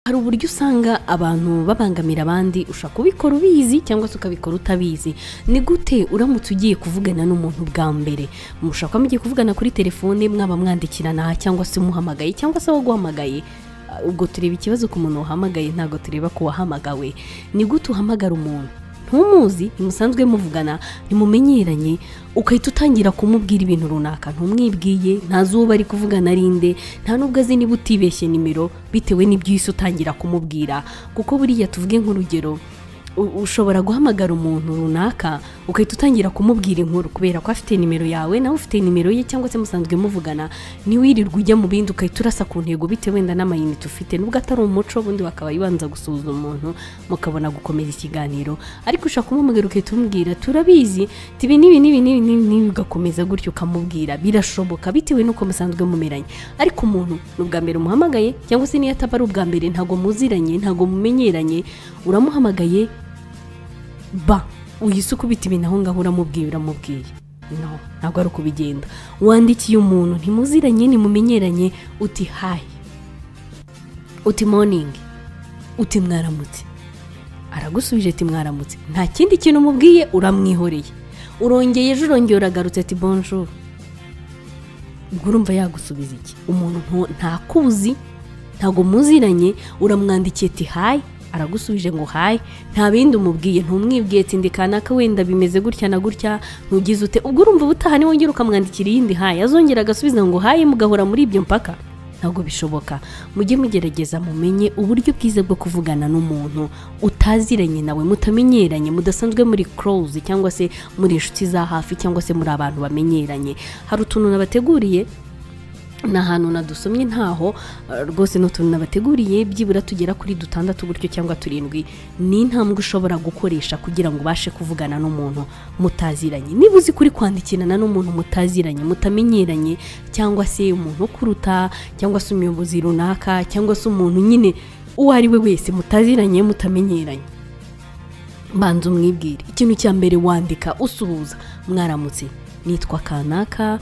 Hari uburyo usanga abantu babangamira abandi ushaka kubikora ubizi cyangwa se ukabikora utabizi. Ni gute uramutse ugiye kuvugana n'umuntu bwa mbere, mushaka mugiye kuvugana kuri telefone mwaba mwandikirana cyangwa se muhamagaye cyangwa se waguhamagaye, ubwo tureba ikibazo ku muntu wahamagaye ntago tureba ko wahamagawe. Ni gute uhamagara umuntu ntumuzi, ntimusanzwe muvugana, ntimumenyeranye, ukahita utangira kumubwira ibintu runaka ntumwibwiye, ntazuba ari kuvugana arinde, nta nubwo azi niba utibeshye nimero bitewe n'ibyo yise utangira kumubwira. Kuko buriya tuvuge nk'urugero, ushobora guhamagara umuntu runaka ukahita utangira kumubwira inkuru kubera ko afite nimero yawe nawe ufite nimero ye cyangwa se musanzwe muvugana, niwirirwa ujya mu bindi ukahita urasa ku ntego bitewe wenda n'amayinite ufite, nubwo atari umuco bundi bakaba yibanza gusuhuza umuntu mukabona gukomeza ikiganiro. Ariko ushaka kumubwira ukahita umubwira turabizi tibi nibi ugakomeza gutyo ukamubwira, birashoboka bitewe n'uko musanzwe mumeranye. Ariko umuntu n'ubwa mbere umuhamagaye cyangwa se niyo ataba ari ubwa mbere, ntago muziranye, ntago mumenyeranye, uramuhamagaye uhise ukubita ibintu aho ngaho uramubwiye no, ntabwo ari uko bigenda. Wandikiye umuntu ntimuziranye ntimumenyeranye, uti hi, uti morning, uti mwaramutse, aragusubije ati mwaramutse, nta kindi kintu umubwiye, uramwihoreye, urongeye ejo urongeye uragarutse ati bonjour, ubwo urumva yagusubiza iki? Umuntu ntakuzi, ntago muziranye, uramwandikiye ati hi, aragusubije ngo hi, nta bindi umubwiye, ntumwibwiye ati ndikana ka wenda bimeze gutya na gutya, ntugize ute. Ubwo urumva ubutaha ni wongera ukamwandikira iyindi hi, azongera agasubiza ngo hi, mugahora muri ibyo mpaka, ntabwo bishoboka. Mujye mugerageza mumenye uburyo bwiza bwo kuvugana n'umuntu utaziranye nawe, mutamenyeranye, mudasanzwe muri close cyangwa se muri inshuti za hafi cyangwa se muri abantu bamenyeranye. Hari utuntu nabateguriye n'ahantu nadusomye ntaho rwose n'utuntu nabateguriye byibura tugera kuri 6 gutyo cyangwa 7, ni intambwe ushobora gukoresha kugira ngo ubashe kuvugana n'umuntu mutaziranye. Niba uzi kuri kwandikirana n'umuntu mutaziranye, mutamenyeranye, cyangwa se umuntu kuruta, cyangwa se umuyobozi runaka, cyangwa se umuntu nyine uwo ari we wese mutaziranye, mutamenyeranye, banza umwibwire. Ikintu cya mbere wandika usuhuza, mwaramutse, nitwa kanaka,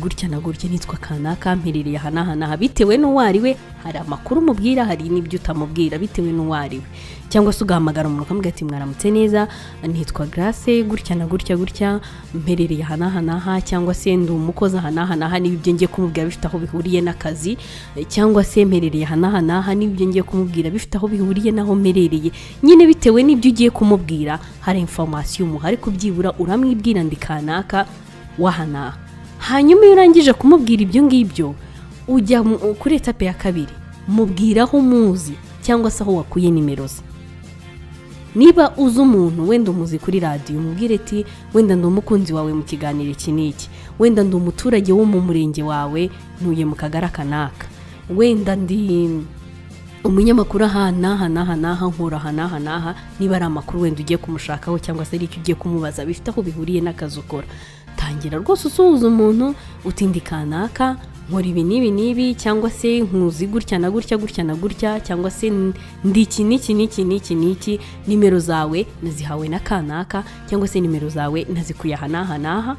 gutya na gutya, nitwa kanaka, mperereye aha bitewe n'uwari we. Hari amakuru umubwira, hari n'ibyo utamubwira bitewe n'uwari we. Cyangwa se ugahamagara umuntu ukamubwira ati mwaramutse neza, nitwa Grace, gutya na gutya, mperereye aha, cyangwa se ndi umukozi aha, n'ibyo ngiye kumubwira bifite aho bihuriye n'akazi, cyangwa se mperereye aha, n'ibyo ngiye kumubwira bifite aho bihuriye naho mperereye. Nyine bitewe n'ibyo ugiye kumubwira hari information umuha, ariko byibura uramwibwira ndi kanaka wahana. Hanyuma iyo urangije kumubwira ibyo ngibyo, ujya kuri etape ya kabiri, mubwira aho muzi cyangwa se aho wakuye nimero ze. Niba uzi umuntu wenda umuzi kuri radio, umubwire ati wenda ndi umukunzi wawe mu kiganiro iki n'iki, wenda ndi umuturage wo mu murenge wawe, ntuye mu kagara kanaka, wenda ndi umunyamakuru aha nkora aha. Niba ari amakuru wenda ugiye kumushakaho cyangwa se ari icyo ugiye kumubaza bifite aho bihuriye n'akazi ukora, tangira rwose usuhuza umuntu uti ndi kanaka, nkora ibi n'ibi, cyangwa se nkuzi gutya na gutya, cyangwa se ndi iki n'iki, nimero zawe nazihawe na kanaka, cyangwa se nimero zawe nazikuye aha.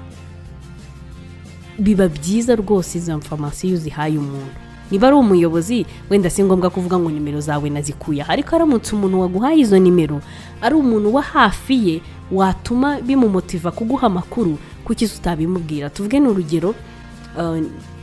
Biba byiza rwose izo information uzihaye umuntu. Niba ari umuyobozi wenda si ngombwa kuvuga ngo nimero zawe nazikuye, ariko aramutse umuntu waguhaye izo nimero ari umuntu wa hafi ye, watuma bimumotiva kuguha amakuru, kuki utabimubwira? Tuvuge n'urugero,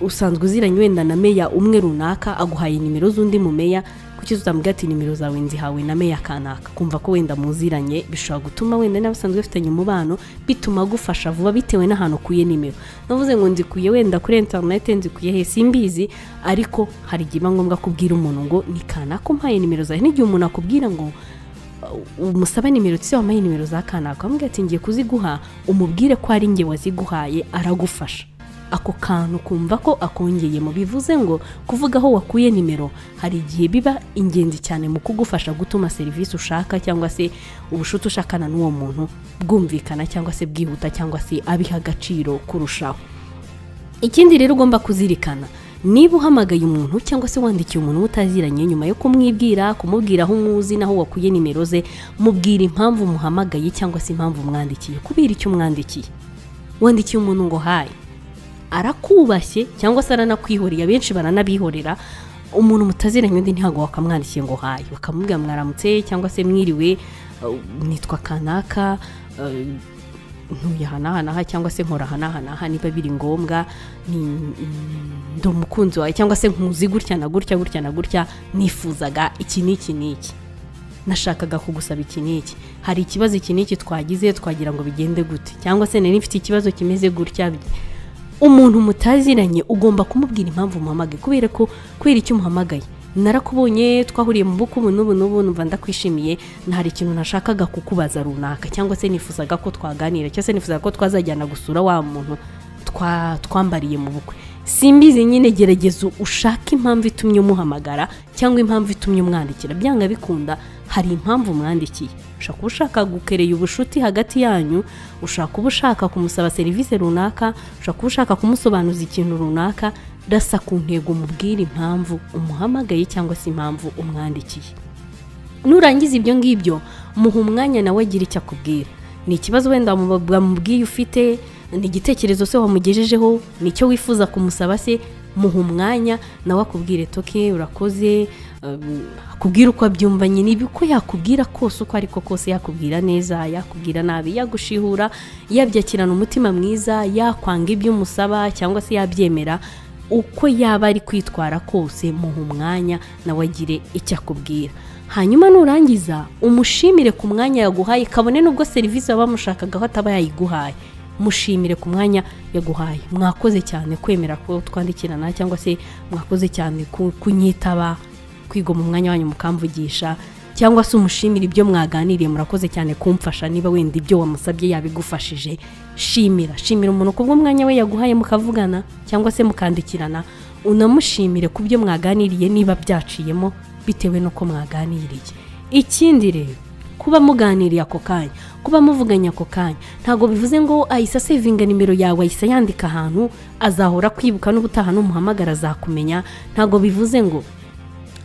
usanzwe uziranye wenda na meya umwe runaka, aguhaye nimero z'undi mu meya, kuki utamubwira ati nimero zawe nzihawe na meya kanaka? Kumva ko wenda muziranye, bishobora gutuma wenda n'abasanzwe bafitanye umubano, bituma gufasha vuba bitewe n'ahantu ukuye nimero. Navuze ngo nzikuye wenda kuri internet, nzikuye he simbizi, ariko hari igihe ngombwa kubwira umuntu ngo ni kanaka umpaye nimero zawe. N'igihe umuntu akubwira ngo umusaba nimero tse wamaye nimero za kanaka, amubwira ati ngiye kuziguha, umubwire ko ari nge waziguhaye, aragufasha. Ako kantu kumva ko akongeye mu bivuze ngo kuvuga aho wakuye nimero hari igihe biba ingenzi cyane mu kugufasha gutuma serivisi ushaka cyangwa se ubushuti ushakana n'uwo muntu bwumvikana cyangwa se bwihuta cyangwa se abiha agaciro kurushaho. Ikindi rero ugomba kuzirikana, niba uhamagaye umuntu cyangwa se wandikiye umuntu utaziranye, nyuma yo kumubwira aho umuzi naho wakuye nimero ze, mubwira impamvu muhamagaye cyangwa se impamvu mwandikiye. Kubera icyo mwandikiye, wandikiye umuntu ngo hi, arakubashye cyangwa se aranakwihorera, benshi baranabihorera, umuntu mutaziranye undi ntago wakamwandikiye ngo hayi, bakamubwira mwaramutse cyangwa se mwiriwe, nitwa kanaka, ntuye aha cyangwa se nkora aha niba biri ngombwa, ndi umukunzi wawe cyangwa se nkuzi gutya na gutya, nifuzaga iki n'iki n'iki, nashakaga kugusaba iki n'iki, hari ikibazo iki n'iki twagize twagira ngo bigende gute, cyangwa se nari mfite ikibazo kimeze gutya. Umuntu mutaziranye ugomba kumubwira impamvu umuhamagaye, kubera icyo umuhamagaye. Narakubonye twahuriye mu buku n'ubu numva ndakwishimiye, hari ikintu nashakaga kukubaza runaka, cyangwa se nifuzaga ko twaganira, cyangwa se nifuzaga ko twazajyana gusura wa muntu twambariye mu bukwe. Simbizi nyine, gerageza ushaka impamvu itumye umuhamagara cyangwa impamvu itumye umwandikira. Byanga bikunda hari impamvu umwandikiye, ushaka ushaka gukereye ubushuti hagati yanyu, ushaka ushaka kumusaba serivisi runaka, ushaka ushaka kumusobanuza ikintu runaka. Rasa ku ntego, mubwira impamvu umuhamagaye cyangwa se impamvu umwandikiye. Nurangiza ibyo ngibyo, muha umwanya nawe agira icyo akubwira. Ni ikibazo wenda bamubwiye ufite, ni igitekerezo se wamugejejeho, nicyo wifuza kumusaba se, muha umwanya nawe akubwire toke urakoze, akubwira uko abyumva nyine, uko yakubwira kose uko ariko kose, yakubwira neza, yakubwira nabi, yagushihura, yabyakirana umutima mwiza, yakwanga ibyo umusaba cyangwa se yabyemera, uko yaba ari kwitwara kose muha umwanya nawe agire icyo akubwira. Hanyuma nurangiza umushimire ku mwanya yaguhaye, kabone nubwo serivisi baba mushakaga ataba yayiguhaye, mushimire ku mwanya yaguhaye. Mwakoze cyane kwemera ko twandikirana, cyangwa se mwakoze cyane kunyitaba, kwiga mu mwanya wanyu mukamvugisha, cyangwa se umushimire ibyo mwaganiriye, murakoze cyane kumfasha. Niba wenda ibyo wamusabye yabigufashije, shimira umuntu kubwo mwanya we yaguhaye mukavugana cyangwa se mukandikirana, unamushimire ku byo mwaganiriye niba byaciyemo bitewe nuko mwaganiriye. Ikindi rero, kuba muganiriye ako kanya, kuba muvuganya ako kanya, ntago bivuze ngo ahise savinga nimero yawe, ahise yandika ahantu azahora kwibuka n'ubutaha n'umuhamagara azakumenya. Ntago bivuze ngo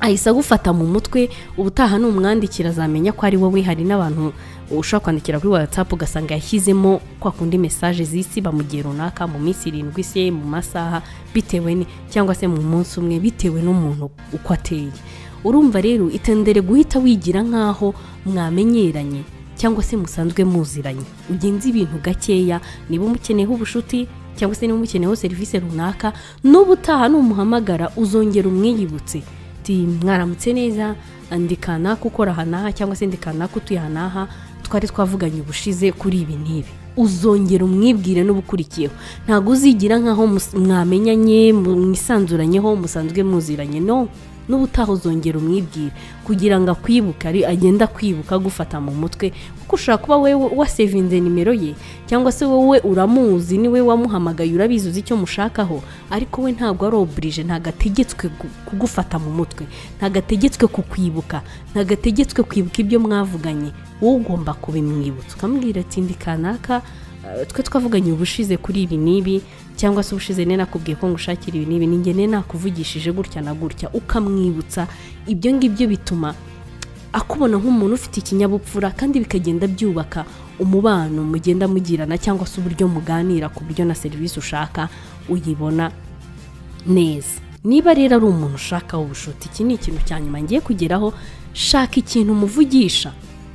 ahise gufata mu mutwe, ubutaha n'umwandikira azamenya ko ari wowe. Hari n'abantu ushaka kwandikira kuri WhatsApp ugasanga yashyizemo kwa kundi message zisi bamugiye runaka mu minsi 7 se mu masaha, bitewe cyangwa se mu munsi umwe, bitewe n'umuntu uko ateye. Urumva rero itendere guhita wigira nkaho mwamenyeranye cyangwa se musanzwe muziranye. Ugenzi ibintu gakeya, niba umukeneyeho ubushuti cyangwa se niba umukeneyeho serivisi runaka, n'ubutaha n'umuhamagara uzongera umwiyibutse, mwaramutse neza, andikana gukora hanaha cyangwa se ndikana kutuyanaha, twari twavuganye ubushize kuri ibi n'ibi. Uzongera umwibwire n'ubukurikiyeho. Ntago uzigira nkaho mwamenyanye mwisanzuranyeho musanzwe muziranye, no, n'ubutaha uzongera umwibwire kugira ngo akwibuka, agenda kwibuka gufata mu mutwe, kuko ushaka kuba wewe wasevinze nimero ye, cyangwa se wowe uramuzi, niwe wamuhamagaye, urabizi uzi icyo mushakaho, ariko we ntabwo ari oblige, ntagategetswe kugufata mu mutwe, ntagategetswe kukwibuka, ntagategetswe kwibuka ibyo mwavuganye. Wowe ugomba kubimwibutsa, ukamubwira ati ndikanaka, twe twavuganye ubushize kuri ibi nibi, cyangwa se ubushize ne nakubwiye ko ngushakira ibi nibi, ninge ne nakuvugishije gutya na gutya, ukamwibutsa. Ibyo ngibyo bituma akubona nk'umuntu ufite ikinyabupfura, kandi bikagenda byubaka umubano mugenda mugirana, cyangwa se uburyo muganira ku buryo na serivisi ushaka uyibona neza. Niba rero ari umuntu ushaka ubushuti, iki ni ikintu cya nyuma ngiye kugeraho, shaka ikintu umuvugisha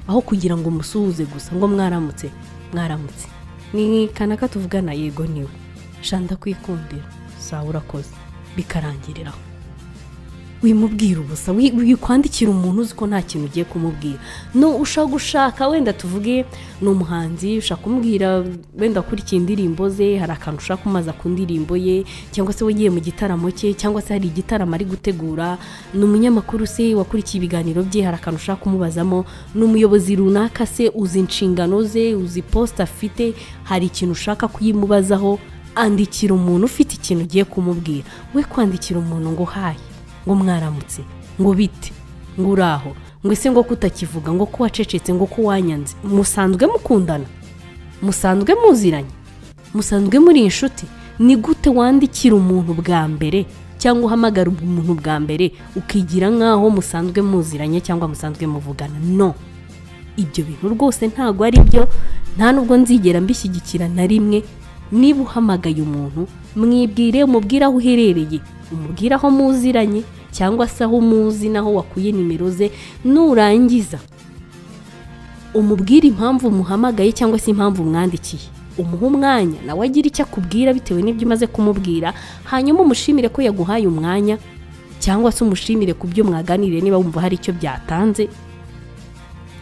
aho kugira ngo umusuhuze gusa ngo mwaramutse. Ni kanaka tuvugana, yego niwe, shanda kwikundira, sawa urakoze, bikarangiriraho. Wimubwira ubusa, wikwandikira umuntu uzi ko nta kintu ugiye kumubwira. No, ushaka gushaka wenda tuvuge ni umuhanzi, ushaka kumubwira wenda akurikiye indirimbo ze, hari akantu ushaka kumaza ku ndirimbo ye, cyangwa se wagiye mu gitaramo cye, cyangwa se hari igitaramo ari gutegura, ni umunyamakuru se wakurikiye ibiganiro bye, hari akantu ushaka kumubazamo, ni umuyobozi runaka se, uzi inshingano ze, uzi post afite, hari ikintu ushaka kuyimubazaho. Andikira umuntu ufite ikintu ugiye kumubwira. We kwandikira umuntu ngo hayi, ngo mwaramutse, ngo bite, ngo uraho, ngo ese ngo kutakivuga, ngo ko wacecetse, ngo ko wanyanze. Musanzwe mukundana, musanzwe muziranye, musanzwe muri inshuti, ni gute wandikira umuntu bwa mbere cyangwa uhamagara umuntu bwa mbere ukigira nkaho musanzwe muziranye cyangwa musanzwe muvugana? No, ibyo bintu rwose ntago ari byo, nta nubwo nzigera mbishyigikira na rimwe. Niba uhamagaye umuntu, mwibwire, umubwire aho uherereye, umubwira aho muziranye cyangwa se aho muzi naho wakuye nimero ze, nurangiza umubwira impamvu muhamagaye cyangwa se impamvu mwandikiye, umuha umwanya nawe agira icyo akubwira bitewe n'ibyo umaze kumubwira, hanyuma umushimire ko yaguhaye umwanya cyangwa se umushimire ku byo mwaganiriye niba wumva hari icyo byatanze.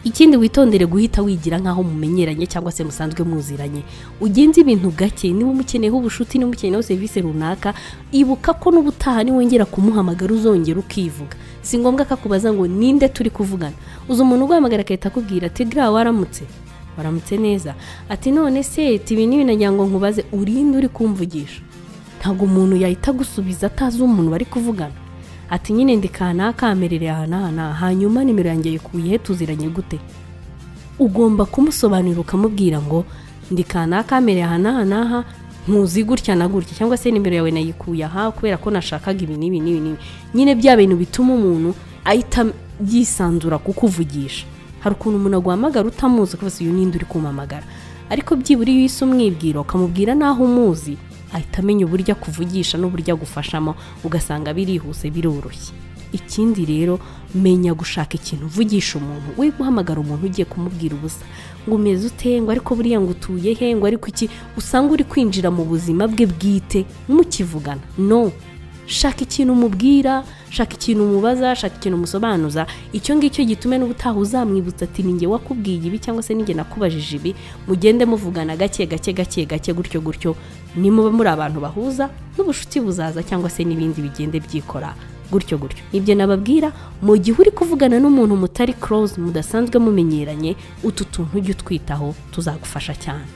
Ikindi witondere guhita wigira nkaho mumenyeranye cyangwa se musanzwe muziranye, ugenze ibintu gake. Niba umukeneyeho ubushuti, niba umukeneyeho serivisi runaka, ibuka ko n'ubutaha niwongera kumuhamagara uzongera ukivuga. Si ngombwa akakubaza ngo ninde turi kuvugana. Uza umuntu uguhamagara akahita akubwira ati gra waramutse neza, ati none se tibi nibi nagira ngo nkubaze urinde uri kumvugisha. Ntabwo umuntu yahita gusubiza atazi umuntu bari kuvugana. Ati nyine ndikana kamerere ahana, hanyuma nimero yanjye yikuye tuziranye gute. Ugomba kumusobanurira ukamubwira ngo ndikana kamerere ahana ntuzi gutya na gutya, cyangwa se nimero yawe nayikuye aha kubera ko nashakaga ibi nibi. Nyine bya bintu bituma umuntu ahita yisanzura kukuvugisha. Hari ukuntu umuntu aguhamagara utamuzi ko basi uyu ninde uri kumamagara, ariko byiburi iyo ise umwibwira ukamubwira naho umuzi, ahita amenya uburyo akuvugisha n'uburyo agufashamo, ugasanga birihuse biroroshye. Ikindi rero, menya gushaka ikintu uvugisha umuntu. We guhamagara umuntu ugiye kumubwira ubusa ngo umeze ute, ngo ariko buriya ngo utuye he, ngo ariko iki, usanga uri kwinjira mu buzima bwe bwite mukivugana. No, shaka ikintu umubwira, shaka ikintu umubaza, shaka ikintu umusobanuza. Icyo ngicyo gitume n'ubutaha uzamwibutsa ati ninjye wakubwiye ibi cyangwa se ninjye nakubajije ibi. Mugende muvugana gake gutyo. Nimuba muri abantu bahuza, n'ubushuti buzaza cyangwa se n'ibindi bigende byikora gutyo. Ibyo nababwira, mu gihe uri kuvugana n'umuntu mutari close, mudasanzwe mumenyeranye, utu tuntu ujye utwitaho, tuzagufasha cyane.